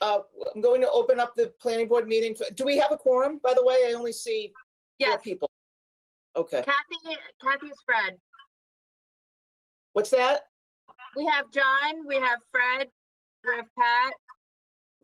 I'm going to open up the planning board meeting. Do we have a quorum, by the way? I only see 4 Yes, people. Okay. Kathy's Fred. What's that? We have John, we have Fred, we have Pat,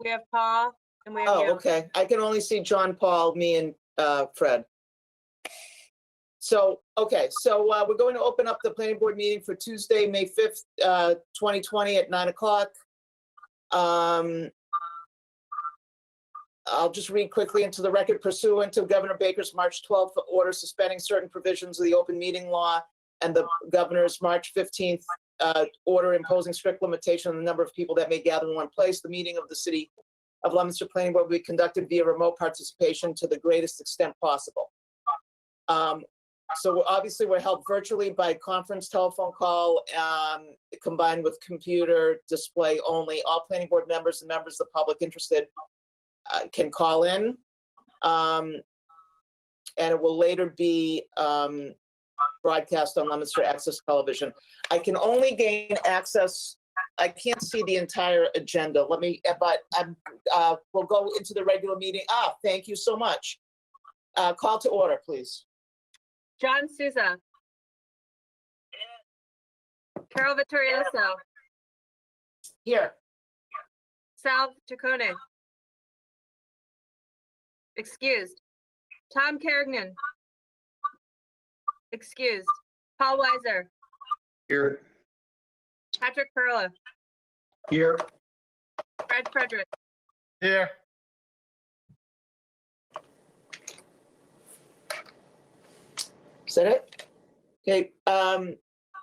we have Paul, and we have Oh, you. okay. I can only see John, Paul, me, and Fred. So, okay, so we're going to open up the planning board meeting for Tuesday, May 5th, 2020 at 9 o'clock. I'll just read quickly into the record. Pursuant to Governor Baker's March 12th order suspending certain provisions of the open meeting law and the governor's March 15th order imposing strict limitation on the number of people that may gather in one place, the meeting of the City of Leominster Planning Board will be conducted via remote participation to the greatest extent possible. So obviously we're held virtually by conference telephone call, combined with computer display only. All planning board members and members of the public interested can call in. And it will later be broadcast on Leominster Access Television. I can only gain access, I can't see the entire agenda. Let me, but we'll go into the regular meeting. Thank you so much. Call to order, please. John Souza. Carol Vittorioso. Here. Sal Chacone. Excused. Tom Kerrigan. Excused. Paul Weiser. Here. Patrick Perla. Here. Fred Frederick. Here. Is that it? Okay,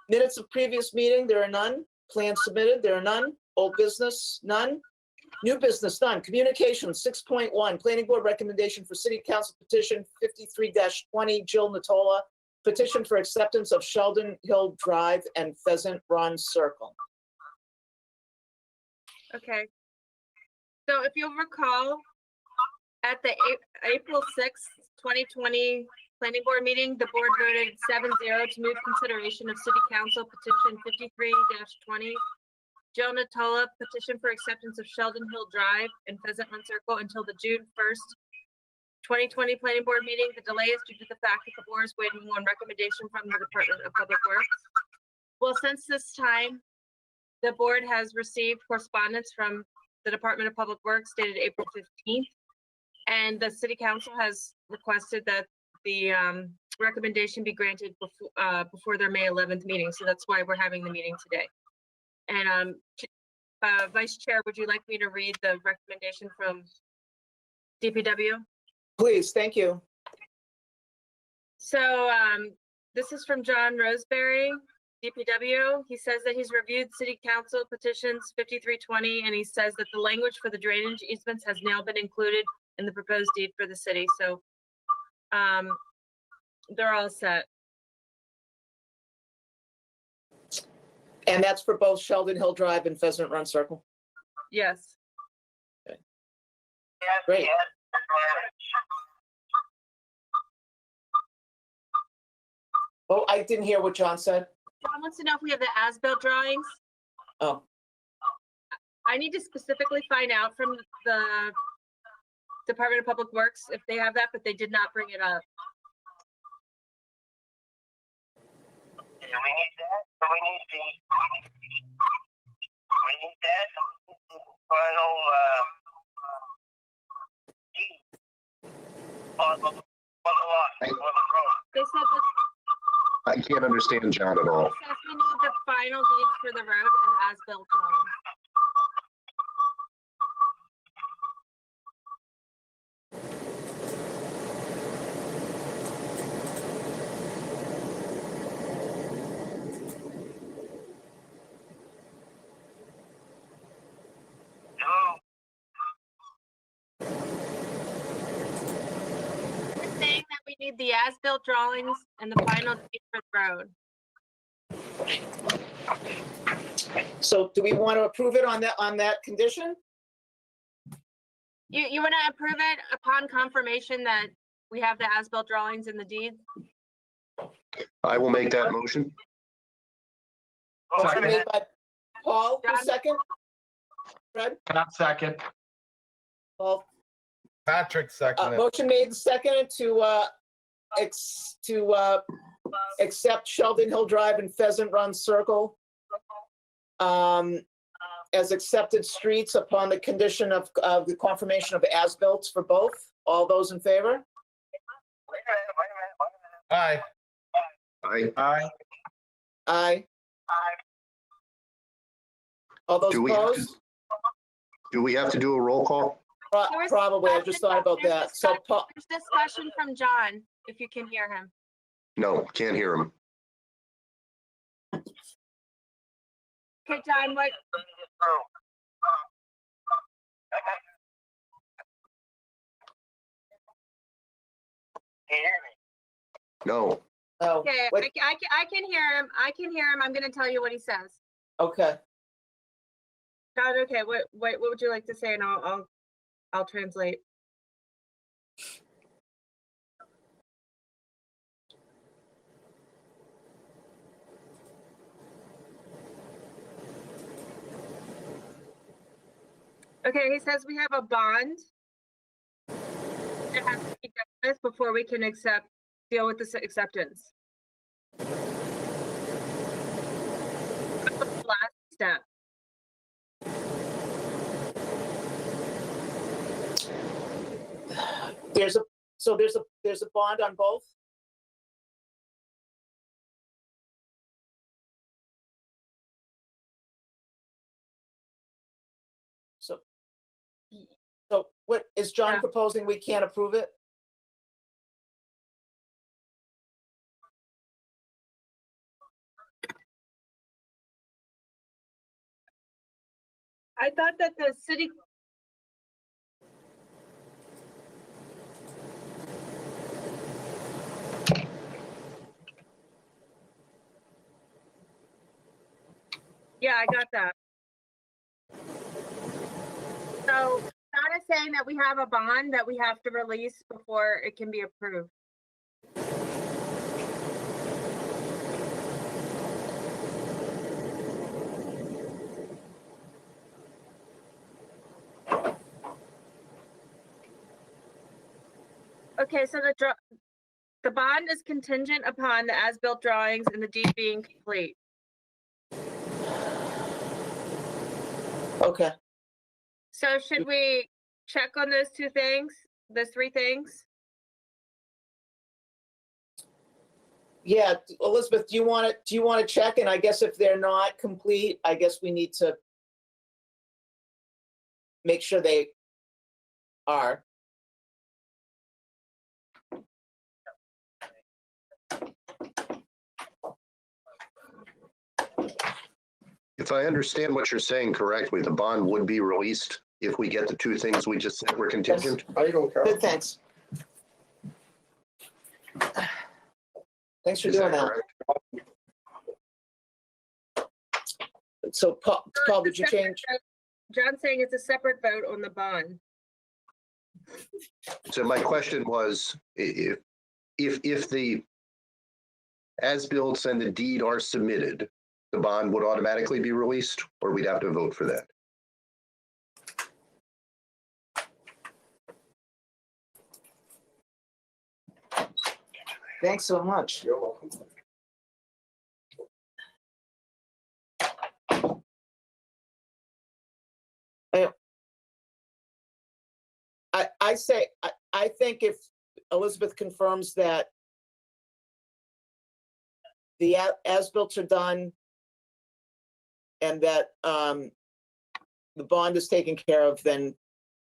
minutes of previous meeting, there are none. Plans submitted, there are none. Old business, none. New business, none. Communications, 6.1, Planning Board recommendation for City Council petition 53-20, Jill Natola, petition for acceptance of Sheldon Hill Drive and Pheasant Run Circle. Okay. So if you'll recall, at the April 6th, 2020 Planning Board meeting, the board voted 7-0 to move consideration of City Council petition 53-20, Jill Natola petition for acceptance of Sheldon Hill Drive and Pheasant Run Circle until the June 1st, 2020 Planning Board meeting. The delay is due to the fact that the board is waiting on recommendation from the Department of Public Works. Well, since this time, the board has received correspondence from the Department of Public Works dated April 15th, and the City Council has requested that the recommendation be granted before their May 11th meeting. So that's why we're having the meeting today. And Vice Chair, would you like me to read the recommendation from DPW? Please, thank you. So this is from John Roseberry, DPW. He says that he's reviewed City Council petitions 53-20, and he says that the language for the drainage easements has now been included in the proposed deed for the city. So they're all set. And that's for both Sheldon Hill Drive and Pheasant Run Circle? Yes. Okay. Great. Oh, I didn't hear what John said. John wants to know if we have the as-built drawings. Oh, I need to specifically find out from the Department of Public Works if they have that, but they did not bring it up. Do we need that? Do we need that final deed on the lot, on the road? They said that I can't understand John at all. it says we need the final deeds for the road and as-built drawings. We're saying that we need the as-built drawings and the final deed for the road. so do we want to approve it on that condition? You want to approve it upon confirmation that we have the as-built drawings and the deeds? I will make that motion. Motion Second. made by Paul, who John? second? Fred? Pat second. Paul, Patrick seconded. motion made and seconded to accept Sheldon Hill Drive and Pheasant Run Circle as accepted streets upon the condition of the confirmation of as-built for both. All those in favor? Aye. Aye. Aye. Aye. All those Do we have to- opposed? Do we have to do a roll call? There was Probably, I just thought about there's that. So Paul, There's discussion from John, if you can hear him. No, can't hear him. Okay, John, what, Can you hear me? No. oh, okay, wait, I can hear him. I can hear him. I'm gonna tell you what he says. okay. John, okay, what would you like to say? And I'll translate. Okay, he says we have a bond. It has to be done with before we can deal with this acceptance. That's the last step. There's a bond on both? So what, is John Yeah. proposing we can't approve it? I thought that the city. Yeah, I got that. So John is saying that we have a bond that we have to release before it can be approved. Okay, so the bond is contingent upon the as-built drawings and the deed being complete. Okay, So should we check on those two things, those three things? yeah, Elizabeth, do you want to check? And I guess if they're not complete, I guess we need to make sure they are. If I understand what you're saying correctly, the bond would be released if we get the two things we just said were contingent. Good, thanks. Thanks for Is doing that that. correct? So Paul, did you change? John's saying it's a separate vote on the bond. So my question was, if the as-built and the deed are submitted, the bond would automatically be released, or we'd have to vote for that? Thanks so much. You're welcome. I think if Elizabeth confirms that the as-built are done and that the bond is taken care of, then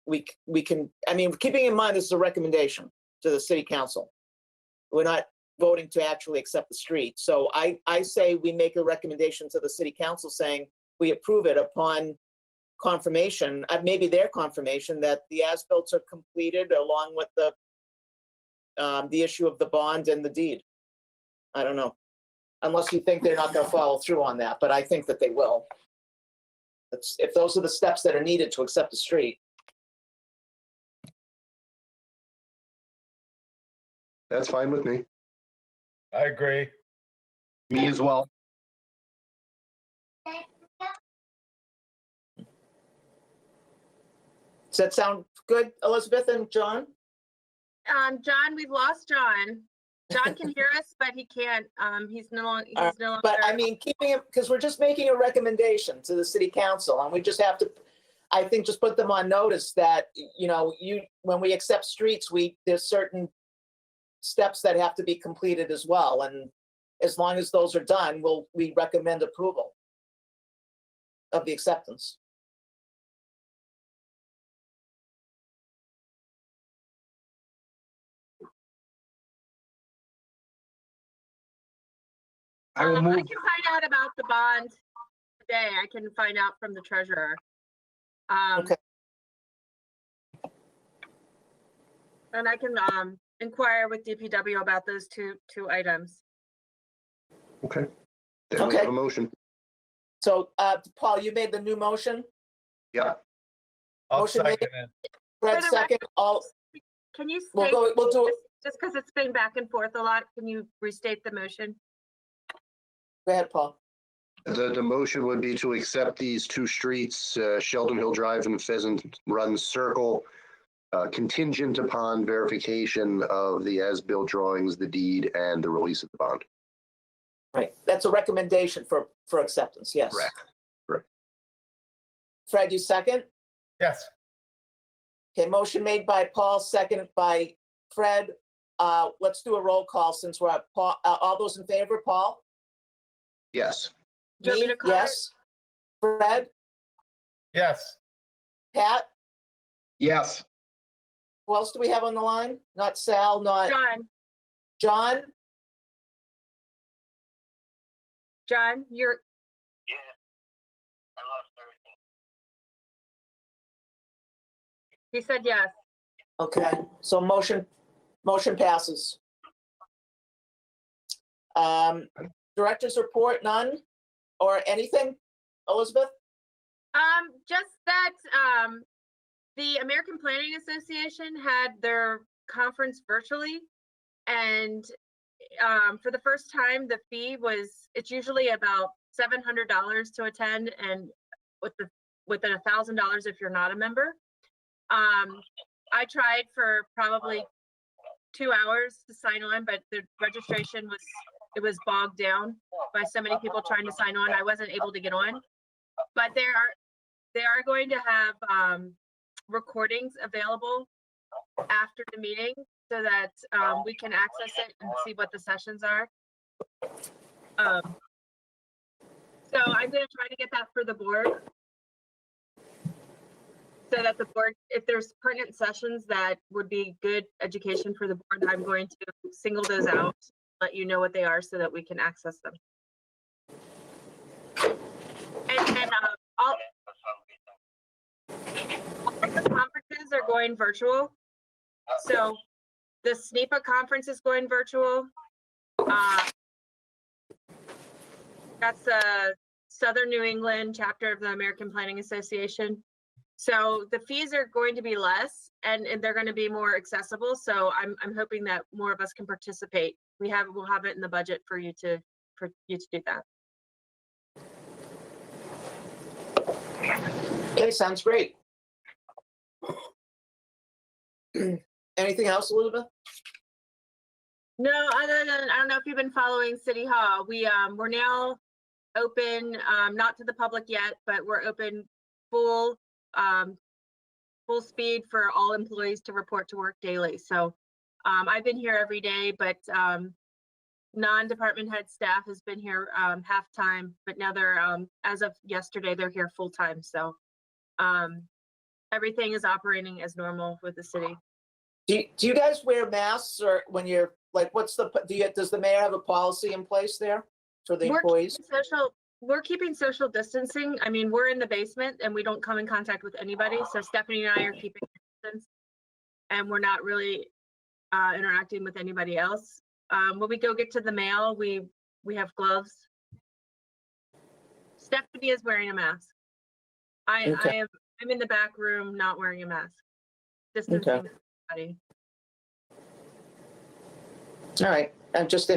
we can, I mean, keeping in mind this is a recommendation to the city council. We're not voting to actually accept the street. So I say we make a recommendation to the city council saying we approve it upon confirmation, maybe their confirmation that the as-built are completed along with the issue of the bond and the deed. I don't know, unless you think they're not going to follow through on that, but I think that they will. If those are the steps that are needed to accept the street. That's fine with me. I agree. Me as well. Does that sound good, Elizabeth and John? John, we've lost John. John can hear us, but he can't, he's no longer, But I mean, keeping it, because we're just making a recommendation to the city council, and we just have to, I think, just put them on notice that, you know, when we accept streets, there's certain steps that have to be completed as well, and as long as those are done, we recommend approval of the acceptance. I will I move. can find out about the bond today. I can find out from the treasurer. Okay. And I can inquire with DPW about those two items. Okay. Then we Okay. have a motion. So, Paul, you made the new motion? Yeah. I'll Motion made. second it. Fred, For the second, all, Can you we'll state, go, we'll do it. just because it's been back and forth a lot, can you restate the motion? Go ahead, Paul. The motion would be to accept these two streets, Sheldon Hill Drive and Pheasant Run Circle, contingent upon verification of the as-built drawings, the deed, and the release of the bond. Right, that's a recommendation for acceptance, yes. Correct. Fred, you second? Yes. Okay, motion made by Paul, seconded by Fred. Let's do a roll call since we're at Paul. All those in favor, Paul? Yes. Do you want me Me, to call it? yes. Fred, Yes. Pat, Yes. who else do we have on the line? Not Sal, not John, John? you're, Yeah. I lost everything. he said yes. Okay, so motion passes. Director's report, none? Or anything, Elizabeth? Just that, the American Planning Association had their conference virtually. And, for the first time, the fee it's usually about $700 to attend, and within $1,000 if you're not a member. I tried for probably 2 hours to sign on, but the registration was bogged down by so many people trying to sign on. I wasn't able to get on. But they are going to have recordings available after the meeting so that we can access it and see what the sessions are. So I'm going to try to get that for the board, so that the board, if there's pertinent sessions that would be good education for the board, I'm going to single those out, let you know what they are so that we can access them. And all the conferences are going virtual. So the SNEPA conference is going virtual. That's the Southern New England chapter of the American Planning Association. So the fees are going to be less and they're going to be more accessible. So I'm hoping that more of us can participate. We'll have it in the budget for you to do that. Okay, sounds great. Anything else, Elizabeth? No, other than, I don't know if you've been following City Hall. We're now open, not to the public yet, but we're open full speed for all employees to report to work daily. So I've been here every day, but non-department head staff has been here half-time, but now they're, as of yesterday, they're here full-time. So everything is operating as normal with the city. Do you guys wear masks, or when you're like, does the mayor have a policy in place there for the employees? We're keeping social distancing. I mean, we're in the basement and we don't come in contact with anybody. So Stephanie and I are keeping distance, and we're not really interacting with anybody else. When we go get to the mail, we have gloves. Stephanie is wearing a mask. Okay. I'm in the back room not wearing a mask. Distancing Okay. everybody. All right, I'm just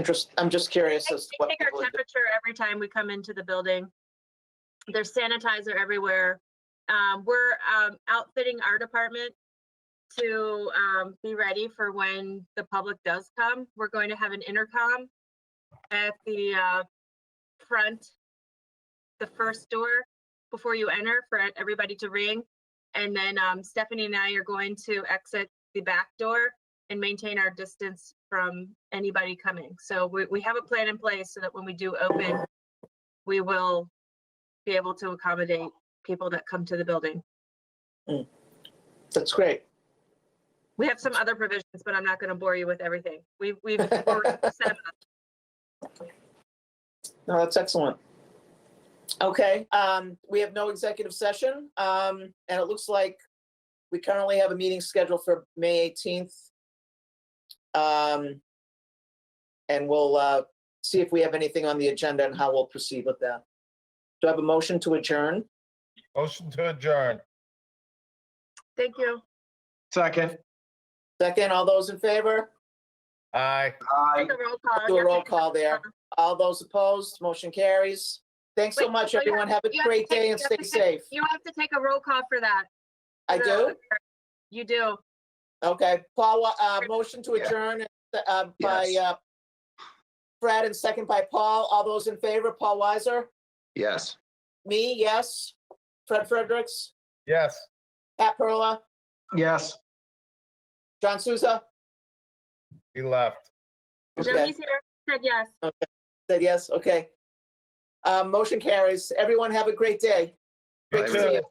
curious as to We what take our people are doing. temperature every time we come into the building. There's sanitizer everywhere. We're outfitting our department to be ready for when the public does come. We're going to have an intercom at the front, the first door before you enter for everybody to ring. And then Stephanie and I are going to exit the back door and maintain our distance from anybody coming. So we have a plan in place so that when we do open, we will be able to accommodate people that come to the building. That's great. We have some other provisions, but I'm not going to bore you with everything. We've already set up. No, that's excellent. Okay, we have no executive session, and it looks like we currently have a meeting scheduled for May 18th. And we'll see if we have anything on the agenda and how we'll proceed with that. Do I have a motion to adjourn? Motion to adjourn. Thank you. Second. Second, all those in favor? Aye. Take a roll call. Do a Yeah, roll take call there. All those opposed, motion carries. Thanks so Wait, much, you have- everyone. Have a you have great to take- day and you have stay to take- safe. You have to take a roll call for that. I do? You do. Okay, Paul, motion to adjourn by Fred and second by Paul. All those in favor, Paul Weiser? Yes. Me, yes. Fred Fredericks? Yes. Pat Perla? Yes. John Souza? He left. No, Okay. he's here. Said yes. Said yes, okay. Motion carries. Everyone have a great day. Great to see you.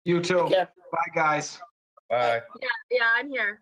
You too. Take care. Bye, guys. Bye. Yeah, I'm here.